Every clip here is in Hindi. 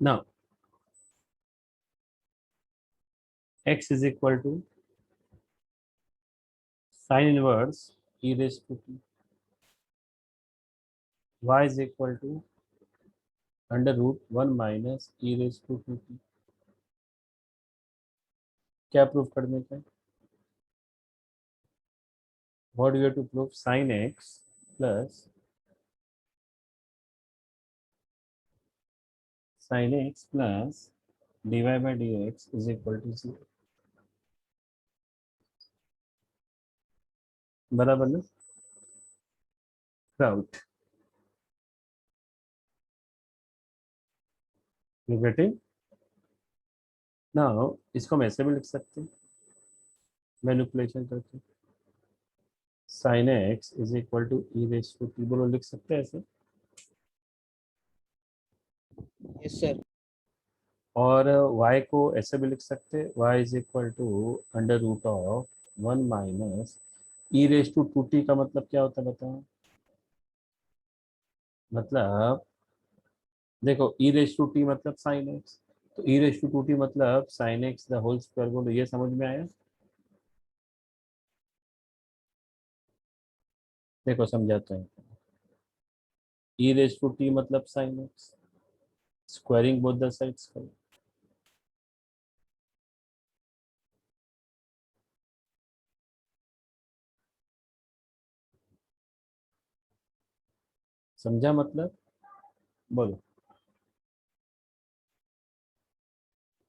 Now x is equal to sin inverse e raised to t, y is equal to under root 1 - e raised to 2t। क्या प्रूव करने का है? What you have to prove? sin x plus sin x plus dy by dx is equal to 0। बराबर ना? आउट। You getting? नाउ इसको हम ऐसे भी लिख सकते हैं, मैनिपुलेशन करके। sin x is equal to e raise to t, बोलो लिख सकते हैं ऐसे। Yes sir. और y को ऐसे भी लिख सकते हैं, y is equal to under root of 1 - e raise to 2t का मतलब क्या होता है बताओ? मतलब देखो e रेज टू t मतलब sin x, तो e रेज टू 2t मतलब sin x the whole square. बोलो ये समझ में आया? देखो समझाते हैं। e रेज टू t मतलब sin x, squaring both the sides करो। समझा मतलब? बोलो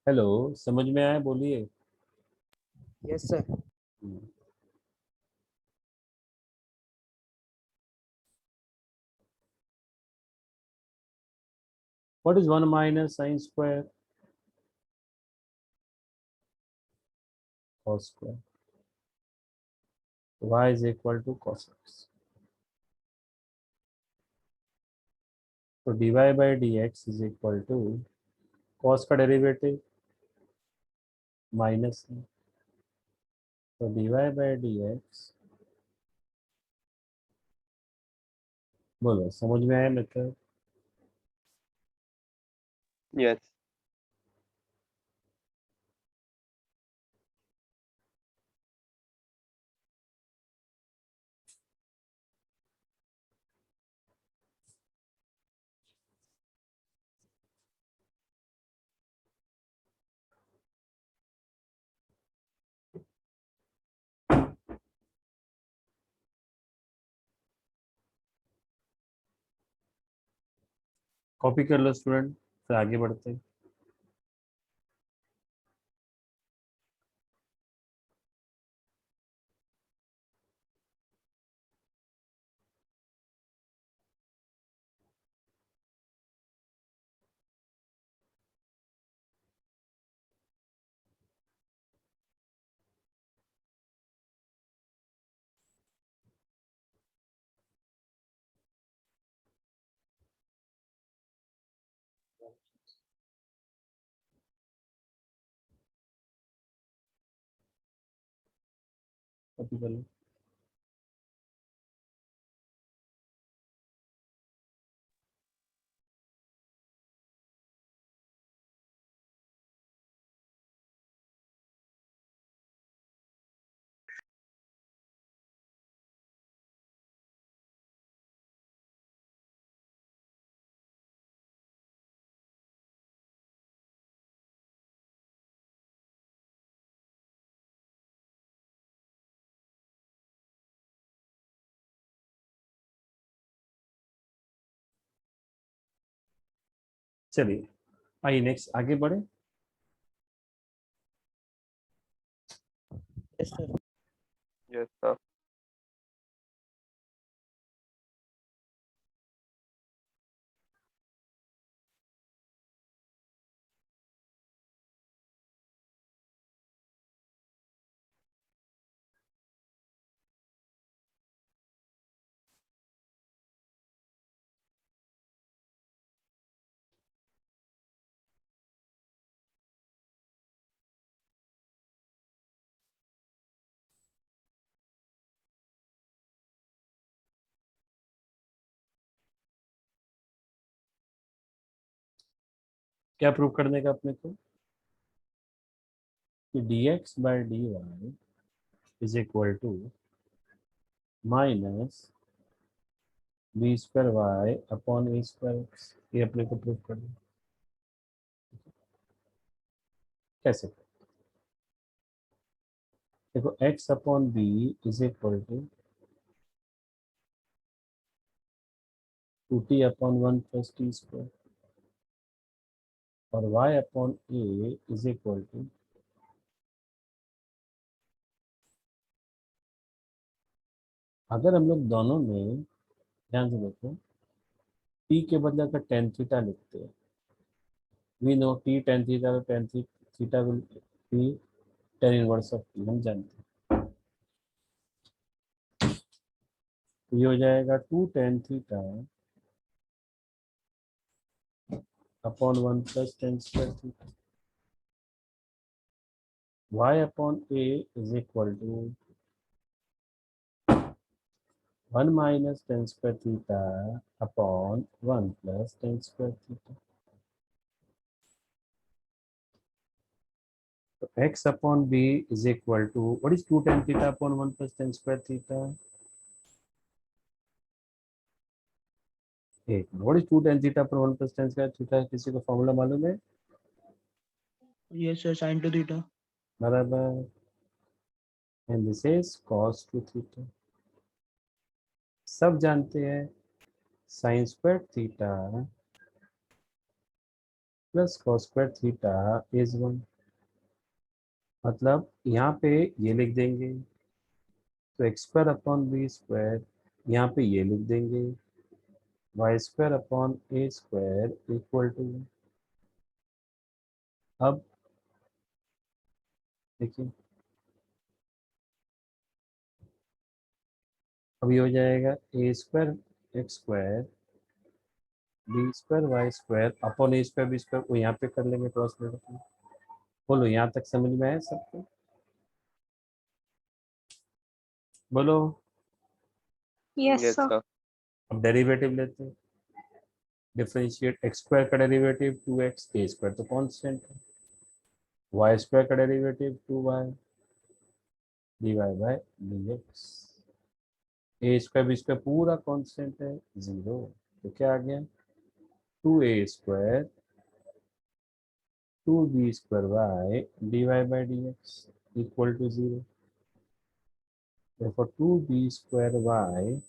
हेलो, समझ में आया? बोलिए। Yes sir. What is 1 - sin square? cos square. y is equal to cos x। तो dy by d x is equal to cos का डेरिवेटिव माइनस है, तो dy बाई डी एक्स। बोलो समझ में आया मेथड? यस। कॉपी कर लो स्टूडेंट, फिर आगे बढ़ते हैं। कॉपी कर लो। चलिए आइए नेक्स्ट आगे बढ़े। Yes sir. Yes sir. क्या प्रूव करने का अपने को कि dx by dy is equal to minus b square y upon a square x. ये अपने को प्रूव करना। कैसे? देखो x upon b is equal to 2t upon 1 plus t square और y upon a is equal to, अगर हम लोग दोनों में ध्यान से देखो t के बदले अगर टेन थीटा लिखते हैं, we know t tan theta, तो tan theta will be tan inverse of t, हम जानते हैं। तो ये हो जाएगा 2 tan theta upon 1 plus tan square theta. y upon a is equal to 1 minus tan square theta upon 1 plus tan square theta. तो x upon b is equal to what is 2 tan theta upon 1 plus tan square theta. एक what is 2 tan theta upon 1 plus tan square theta, किसी को फॉर्मूला मालूम है? Yes, sir. Sin 2 theta. बराबर, and this is cos 2 theta. सब जानते हैं sine square theta plus cos square theta is 1। मतलब यहाँ पे ये लिख देंगे, तो x square upon b square, यहाँ पे ये लिख देंगे y square upon a square equal to. अब देखिए, अब ये हो जाएगा a square x square b square y square upon a square b square, वो यहाँ पे कर लेंगे क्रॉस प्रोडक्ट में। बोलो यहाँ तक समझ में आया सबको? बोलो। Yes, Yes, sir. sir. अब डेरिवेटिव लेते हैं। डिफरेंशिएट एक्स स्क्वायर का डेरिवेटिव 2x, ए स्क्वायर तो कांस्टेंट है, वाई स्क्वायर का derivative 2y dy by dx, a square b square पूरा कांस्टेंट है 0। तो क्या आ गया 2a square 2b square y dy by dx equal to 0। therefore 2b square y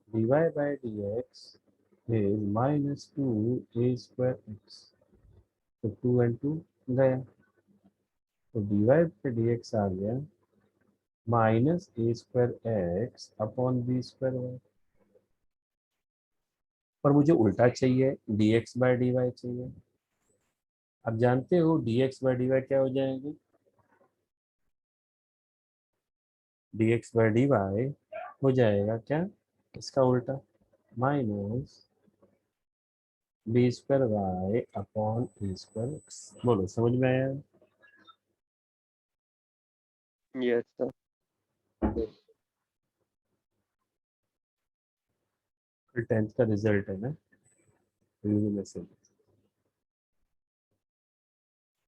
dy by dx is minus 2a square x। तो 2 and 2 गया, तो dy by dx आ गया minus a square x upon b square y. पर मुझे उल्टा चाहिए, dx बाय dy चाहिए। अब जानते हो dx बाय dy क्या हो जाएंगे? dx बाय dy हो जाएगा क्या, इसका उल्टा, minus b square y upon a square x. बोलो समझ में आया? Yes, sir. फिर 10th का रिजल्ट है ना, रिव्यू में से।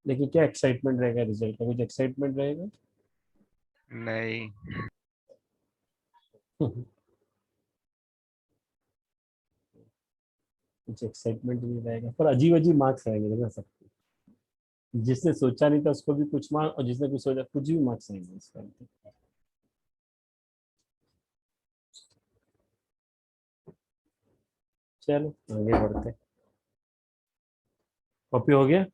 लेकिन क्या एक्साइटमेंट रहेगा रिजल्ट का? कुछ एक्साइटमेंट रहेगा? नहीं। कुछ एक्साइटमेंट नहीं रहेगा, पर अजीब अजीब मार्क्स आएंगे ना सबको। जिसने सोचा नहीं था उसको भी कुछ मार्क्स, और जिसने कुछ सोचा कुछ भी मार्क्स आएंगे इसका। चलो आगे बढ़ते हैं। कॉपी हो गया?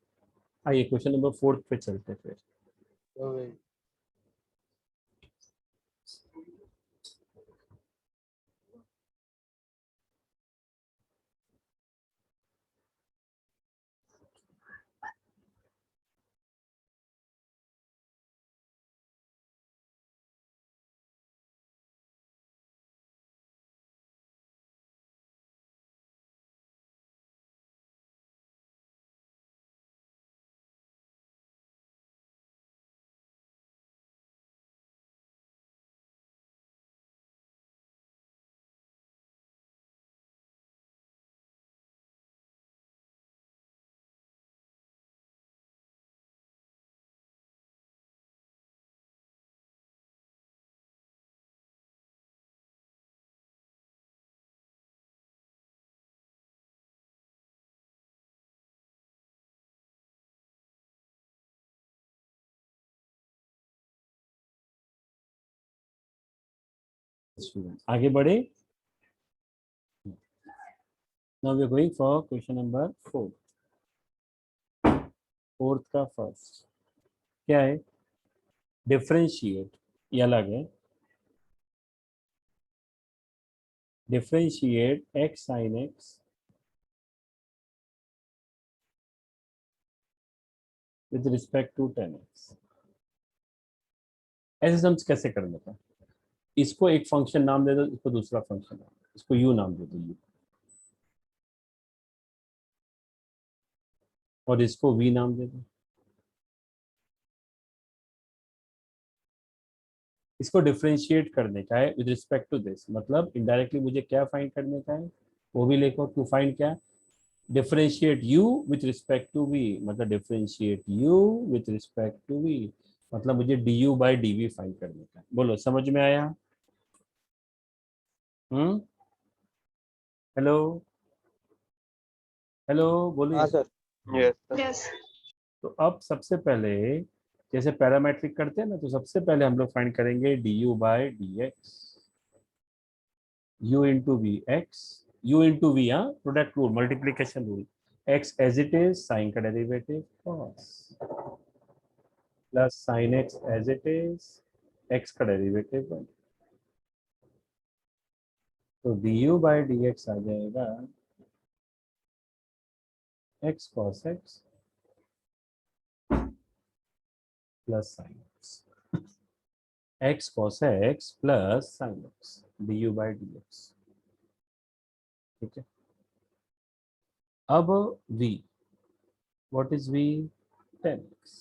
आइए क्वेश्चन नंबर 4 पे चलते हैं फिर। Okay. आगे बढ़े. Now we are going for question number 4. Fourth का फर्स्ट क्या है? डिफरेंशिएट, ये अलग है. Differentiate x sin x with respect to tan x. ऐसे सम कैसे करने का? इसको एक फंक्शन नाम दे दो, इसको दूसरा फंक्शन नाम, इसको u नाम दे दो u, और इसको v नाम दे दो. इसको डिफरेंशिएट करने का है विद रिस्पेक्ट टू दिस, मतलब इनडायरेक्टली मुझे क्या फाइंड करने का है वो भी लिखो. टू फाइंड क्या? Differentiate u with respect to v, मतलब differentiate u with respect to v, मतलब मुझे du बाई dv फाइंड करने का है. बोलो समझ में आया? हेलो हेलो बोलिए. हाँ सर. Yes, sir. Yes. तो अब सबसे पहले जैसे पैरामेट्रिक करते हैं ना, तो सबसे पहले हम लोग फाइंड करेंगे du by dx, u into v x, u into v, हाँ product rule, multiplication rule. x as it is, sine का derivative cos, plus sine x as it is, x का डेरिवेटिव 1. तो du बाई dx आ जाएगा x cos x plus sine x, x cos x plus sine x du by dx. ठीक है. अब v, what is v? tan x.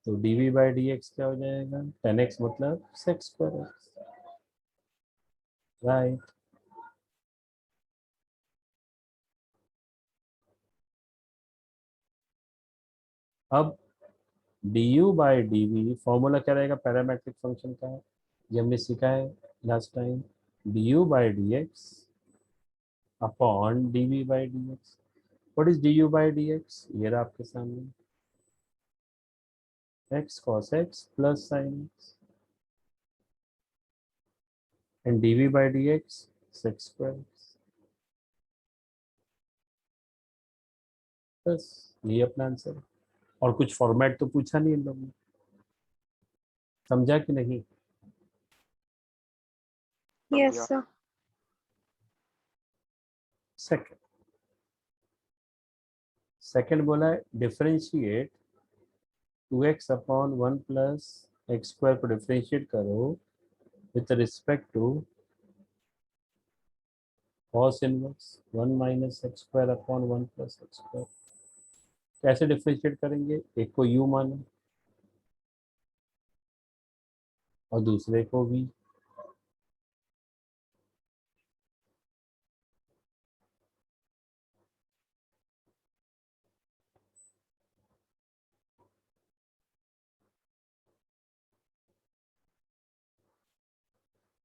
तो dv बाई dx क्या हो जाएगा? tan x मतलब sec स्क्वायर x, राइट. अब du बाई dv फॉर्मूला क्या रहेगा पैरामेट्रिक फंक्शन का? ये हमने सीखा है last time. du by dx upon dv by dx. What is du by dx? ये रहा आपके सामने, x cos x plus sin x, and dv by dx sec square x. बस ये अपना आंसर. और कुछ फॉर्मेट तो पूछा नहीं इन लोगों ने, समझा कि नहीं? Yes, Yeah. sir. Second, second बोला है differentiate 2x upon 1 plus x square को डिफरेंशिएट करो with respect to cos inverse 1 minus x square upon 1 plus x square. कैसे डिफरेंशिएट करेंगे? एक को u मानो और दूसरे को v.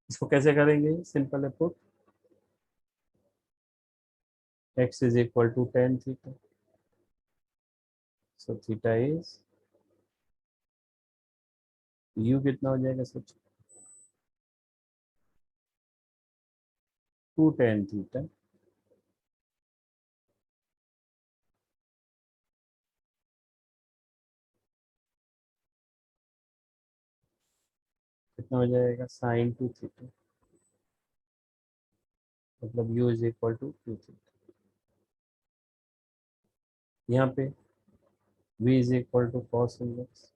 इसको कैसे करेंगे? सिंपल है put, x is equal to tan theta, so theta is u कितना हो जाएगा सोचो? 2 tan थीटा कितना हो जाएगा? sin 2 थीटा, मतलब u is equal to 2 theta. यहाँ पे v is equal to cos inverse,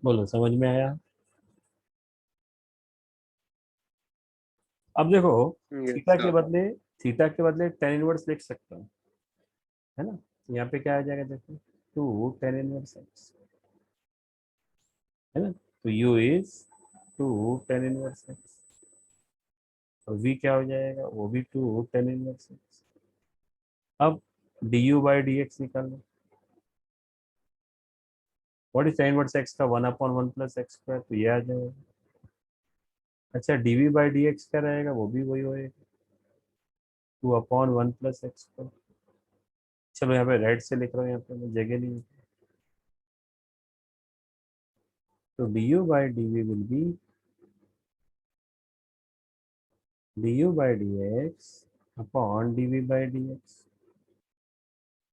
बोलो समझ में आया? अब देखो, Yes, थीटा के sir. बदले, थीटा के बदले tan इनवर्स लिख सकता हूँ, है ना? यहाँ पे क्या आ जाएगा देखो, 2 tan इनवर्स x, है ना? तो u is 2 tan inverse x, और v क्या हो जाएगा? वो भी 2 tan इनवर्स x. अब du बाई dx निकालो, what is tan inverse x का 1/1 प्लस एक्स स्क्वायर, तो ये आ जाएगा। अच्छा dv बाई डी एक्स क्या रहेगा, वो भी वही होएगा 2/1 प्लस एक्स स्क्वायर। चलो यहाँ पे रेड से लिख रहा हूँ, यहाँ पे जगह नहीं है। तो du by dv will be du by dx upon dv by dx.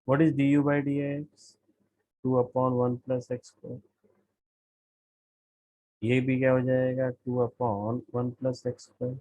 What is du by dx? 2/1 plus x square. ये भी क्या हो जाएगा 2/1 plus x square.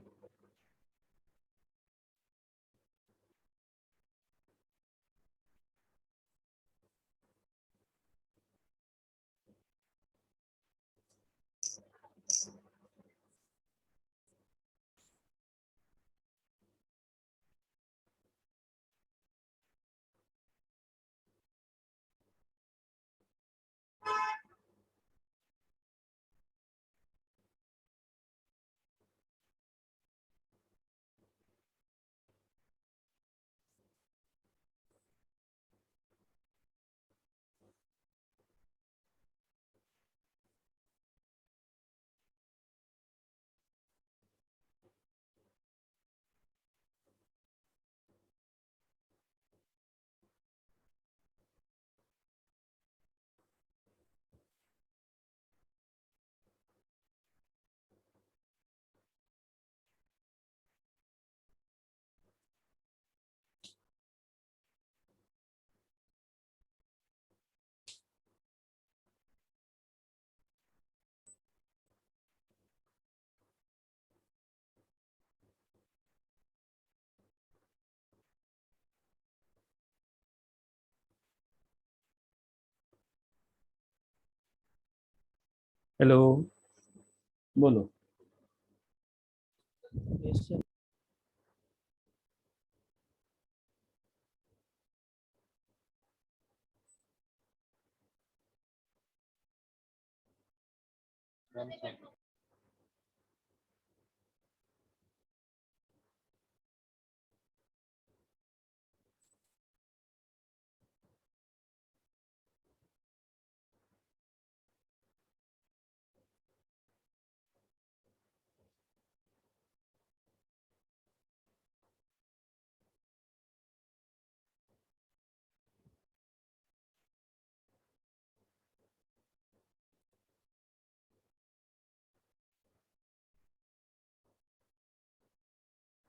हेलो, बोलो। Yes, sir.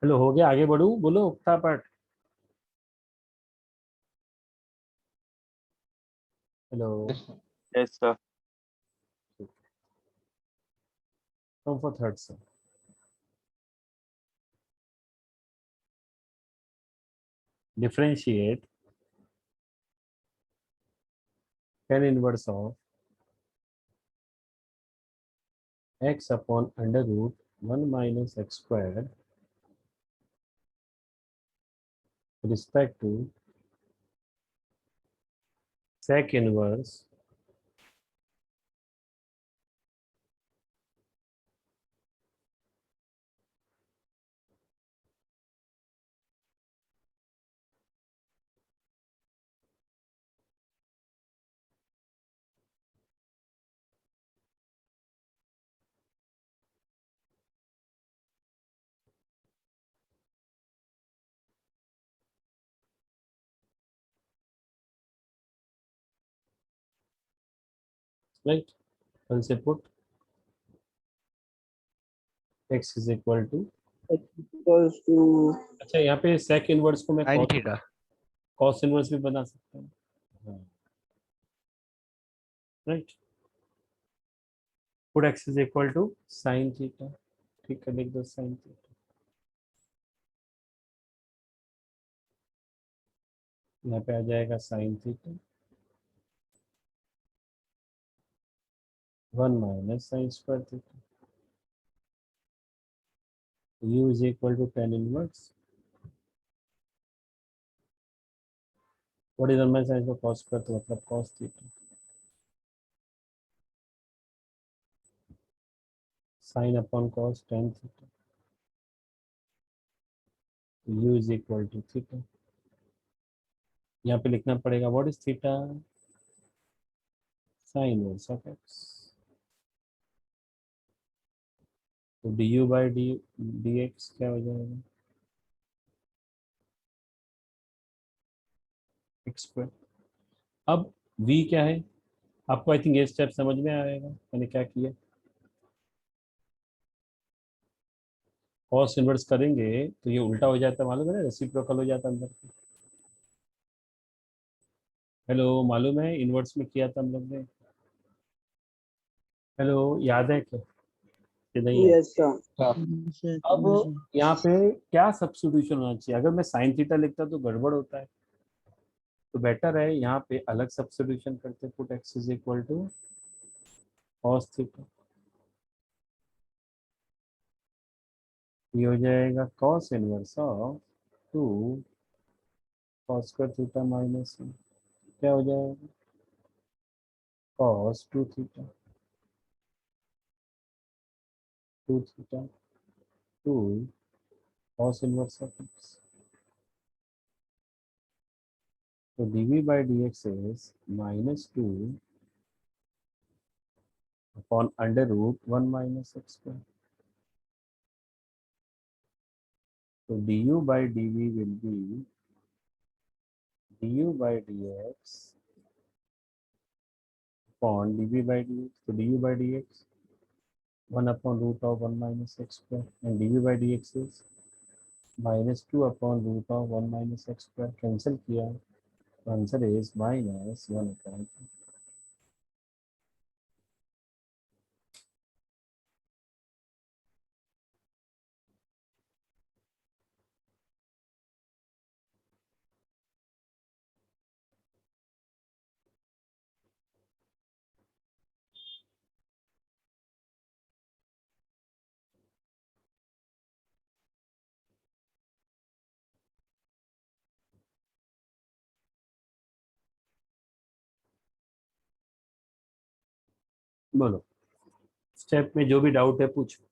हेलो, हो गया, आगे बढ़ू, बोलो फटाफट। Hello, Yes, sir. Come for third sir. Differentiate tan inverse of x upon under root 1 minus x square respect to sec inverse right. कल से put x is equal to, Equals to अच्छा यहाँ पे sec इनवर्स को मैं साइन थीटा। cos इनवर्स भी बना सकता हूँ। हाँ, right. Put x is equal to sine theta, ठीक है, लिख दो साइन थीटा। यहाँ पे आ जाएगा sine theta 1 minus sine square theta. u is equal to tan inverse, what is 1 minus sine का cos स्क्वायर, तो मतलब cos theta. Sine upon cos tan theta, u is equal to theta. यहाँ पे लिखना पड़ेगा what is theta, sine inverse of x. तो d u by d x क्या हो जाएगा, एक्स स्क्वायर। अब v क्या है, आपको आई थिंक ये स्टेप समझ में आएगा मैंने क्या किया। कॉस इनवर्स करेंगे तो ये उल्टा हो जाता है, मालूम है ना, रेसिप्रोकल हो जाता है अंदर। हेलो, मालूम है इनवर्स में किया था हम लोग ने। हेलो, याद है क्या कि नहीं याद? Yes, sir. हाँ। अब यहाँ पे क्या सब्स्टिट्यूशन होना चाहिए, अगर मैं साइन थीटा लिखता तो गड़बड़ होता है, तो बेटर है यहाँ पे अलग सब्स्टिट्यूशन करते, put x is equal to cos theta. ये हो जाएगा cos inverse of 2 cos square theta minus, क्या हो जाएगा, cos 2 theta 2 theta 2 cos inverse of x. So dv by dx is minus 2 upon under root 1 minus x square. So du by dv will be du by dx upon dv by dx. So du by dx 1 upon root of 1 minus x square, and dv by dx is minus 2 upon root of 1 minus x square. Cancel किया, answer is minus 1 upon 2. बोलो, स्टेप में जो भी डाउट है पूछो।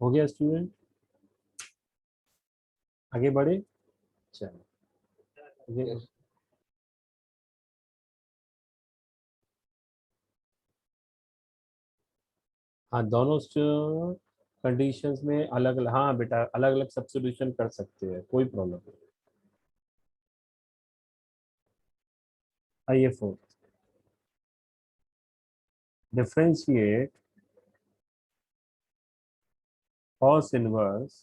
हो गया स्टूडेंट, आगे बढ़े। चलो आगे बढ़े। हाँ, दोनों कंडीशंस में अलग अलग, हाँ बेटा अलग अलग सब्स्टिट्यूशन कर सकते हैं, कोई प्रॉब्लम नहीं। आइए fourth, differentiate cos inverse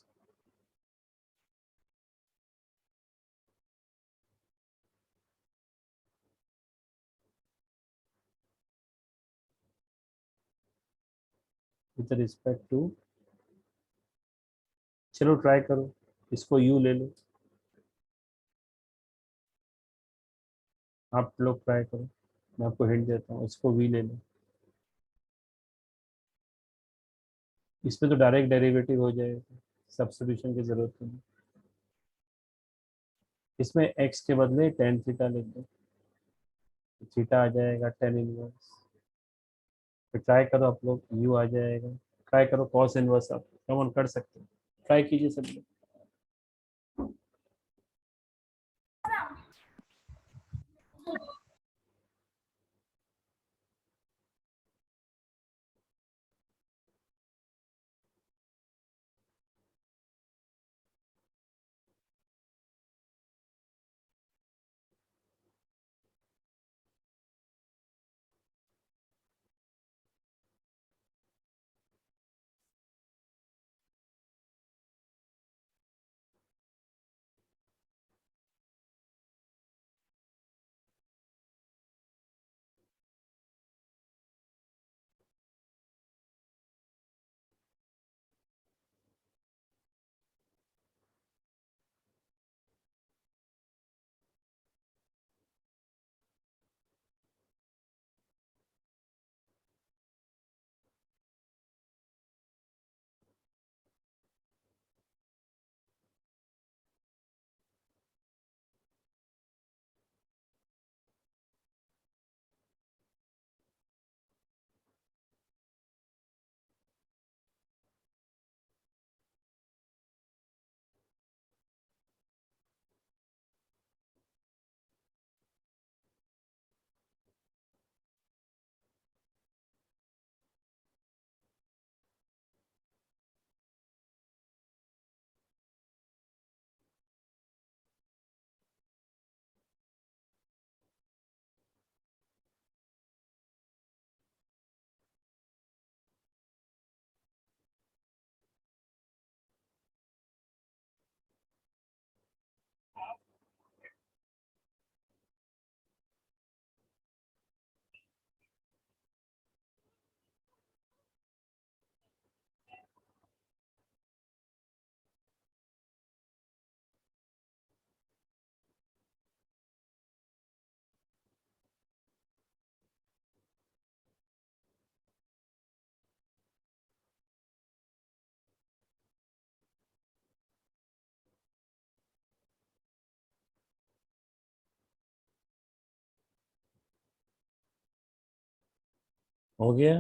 with respect to, चलो ट्राई करो, इसको यू ले लो, आप लोग ट्राई करो, मैं आपको हिंट देता हूँ, इसको वी ले लो। इसमें तो डायरेक्ट डेरिवेटिव हो जाएगा, सब्स्टिट्यूशन की जरूरत नहीं। इसमें x के बदले tan थीटा लिख दो, थीटा आ जाएगा tan इनवर्स। फिर ट्राई करो आप लोग, u आ जाएगा। ट्राई करो cos इनवर्स, आप कम ऑन कर सकते हो, ट्राई कीजिए सब लोग। हो गया?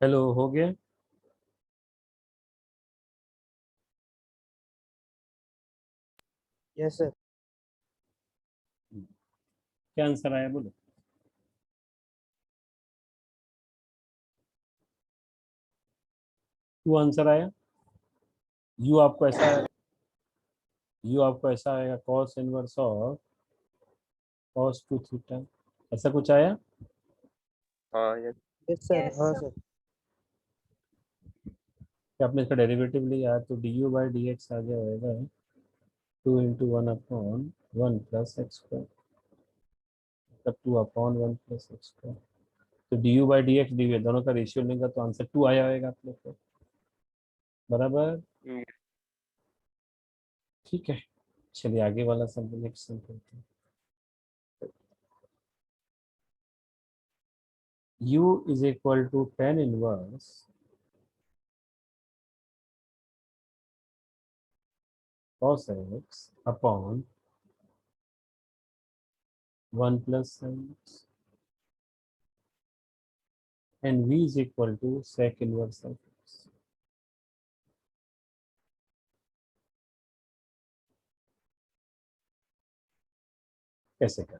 हेलो, हो गया? Yes, sir. क्या आंसर आया बोलो? टू आंसर आया। यू आपको ऐसा आएगा cos inverse of cos two theta, ऐसा कुछ आया? हाँ यस। Yes, sir. Yes, हाँ sir. sir. कि आपने इसका डेरिवेटिव लिया तो d u by d x आ जाएगा 2 × 1/(1 + x²) मतलब 2/(1 + x²). तो d u by d x D दोनों का रेशियो लेंगे तो आंसर 2 आया होगा आप लोग को, बराबर? हम्म, ठीक है, चलिए आगे वाला सम नेक्स्ट सम करते हैं। u is equal to tan inverse cos x अपॉन 1 + sin x and v is equal to sec inverse of x। कैसे कर,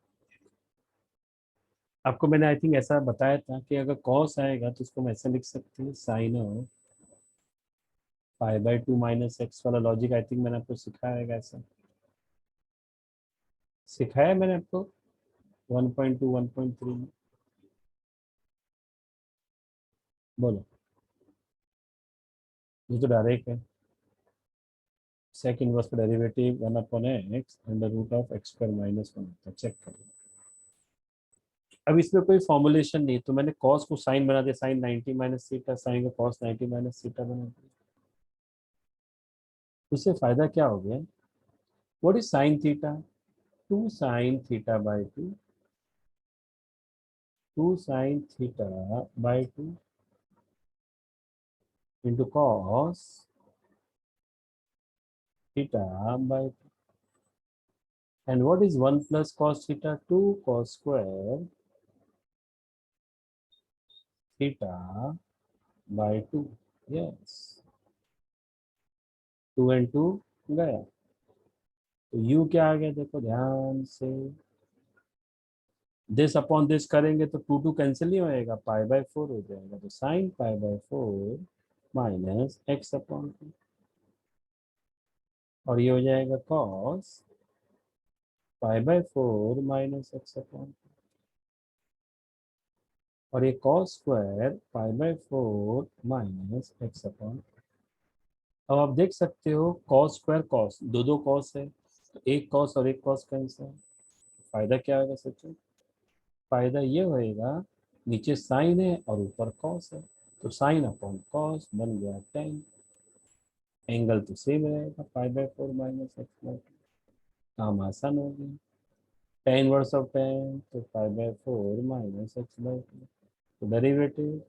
आपको मैंने आई थिंक ऐसा बताया था कि अगर cos आएगा तो उसको हम ऐसे लिख सकते हैं sin ऑफ π/2 - x वाला लॉजिक। आई थिंक मैंने आपको सिखाया है, ऐसा सिखाया मैंने आपको 1.2 1.3 में। बोलो, ये तो डायरेक्ट है, सेक इनवर्स का डेरिवेटिव 1/x √(x²-1) होता है, चेक करो। अब इसमें कोई फॉर्मुलेशन नहीं, तो मैंने cos को साइन बना दिया, साइन 90 - थीटा, साइन को cos 90 - थीटा बना दिया। उससे फायदा क्या हो गया? What is sine theta? 2 sin θ/2, 2 sin θ/2 into cos θ/2। And what is 1 plus cos theta? 2 cos square theta/2। Yes, 2 and 2 गया, तो u क्या आ गया देखो ध्यान से, दिस अपॉन दिस करेंगे तो 2 2 कैंसिल नहीं होएगा, पाई बाय 4 हो जाएगा, तो sine pi by 4 minus x upon 2, और ये हो जाएगा cos pi by 4 minus x upon, और ये cos square pi by 4 minus x upon. अब आप देख सकते हो कॉस स्क्वायर कॉस, दो दो कॉस है, तो एक कॉस और एक कॉस कैंसिल, फायदा क्या होगा सचिन? फायदा ये होएगा, नीचे साइन है और ऊपर कॉस है, तो साइन अपॉन कॉस बन गया 10, एंगल तो सेम रहेगा pi by 4 minus x by 2, काम आसान हो गया, tan इनवर्स ऑफ 10 तो pi by 4 minus x by 2, तो डेरिवेटिव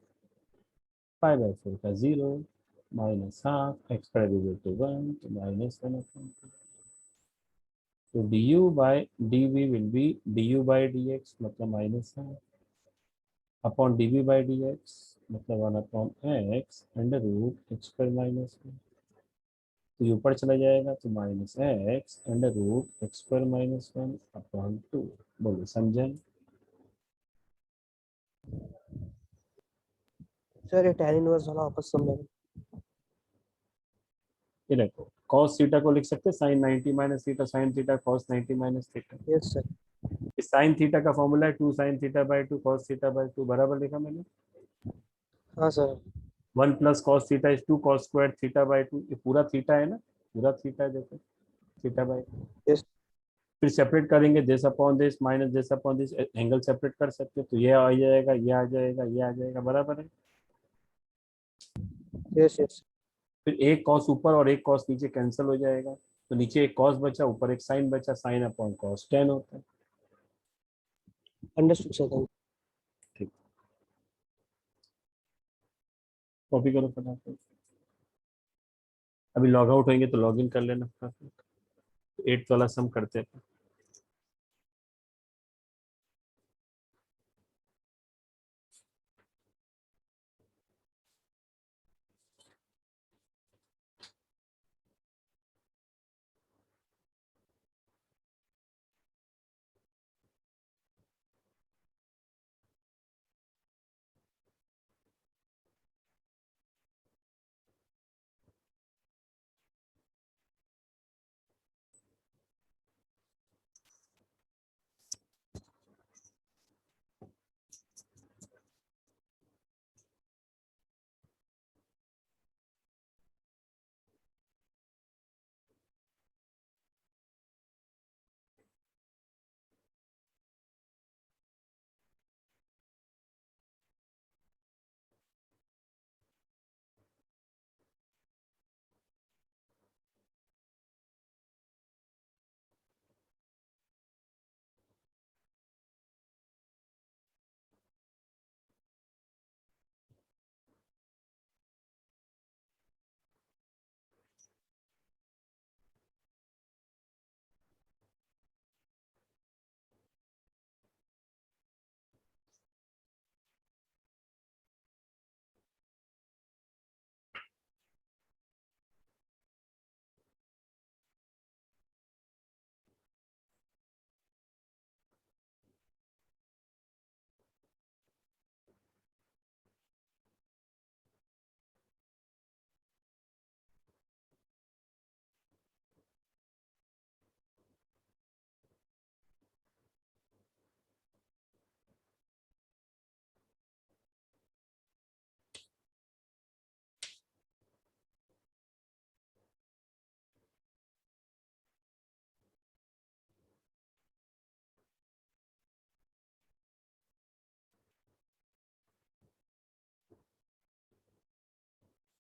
पाई बाय 4 का 0 माइनस हाफ, एक्स का डेरिवेटिव 1 तो माइनस 1 अपॉन 2, तो du by dv will be du by dx मतलब minus half upon dv by dx मतलब 1 upon x under root x square minus 1, तो ये ऊपर चला जाएगा तो minus x under root x square minus 1 upon 2, बोलो समझें? सर ये tan इनवर्स वाला वापस समझा। ये देखो cos थीटा को लिख सकते हैं sin 90 minus theta sin theta cos 90 minus theta, yes sir. Sine theta का फॉर्मूला है 2 sin theta by 2 cos theta by 2, बराबर लिखा मैंने, हाँ sir. 1 plus cos theta is 2 cos square theta by 2, ये पूरा थीटा है ना, पूरा थीटा है देखो, थीटा बाय, यस। फिर सेपरेट करेंगे this upon this minus this upon this, angle separate कर सकते हैं, तो ये आ जाएगा ये आ जाएगा ये आ जाएगा, बराबर है, यस यस। फिर एक कॉस ऊपर और एक कॉस नीचे कैंसिल हो जाएगा, तो नीचे एक कॉस बचा ऊपर एक साइन बचा, साइन अपॉन कॉस 10 होता है। अंडरस्टूड सर, थैंक ठीक, कॉपी करो फटाफट, अभी लॉग आउट होंगे तो लॉग इन कर लेना फटाफट, 8 वाला सम करते हैं।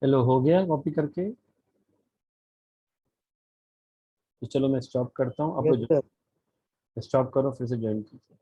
चलो हो गया कॉपी करके, तो चलो मैं स्टॉप करता हूँ, आप यस लोग सर। स्टॉप करो फिर से ज्वाइन कीजिए।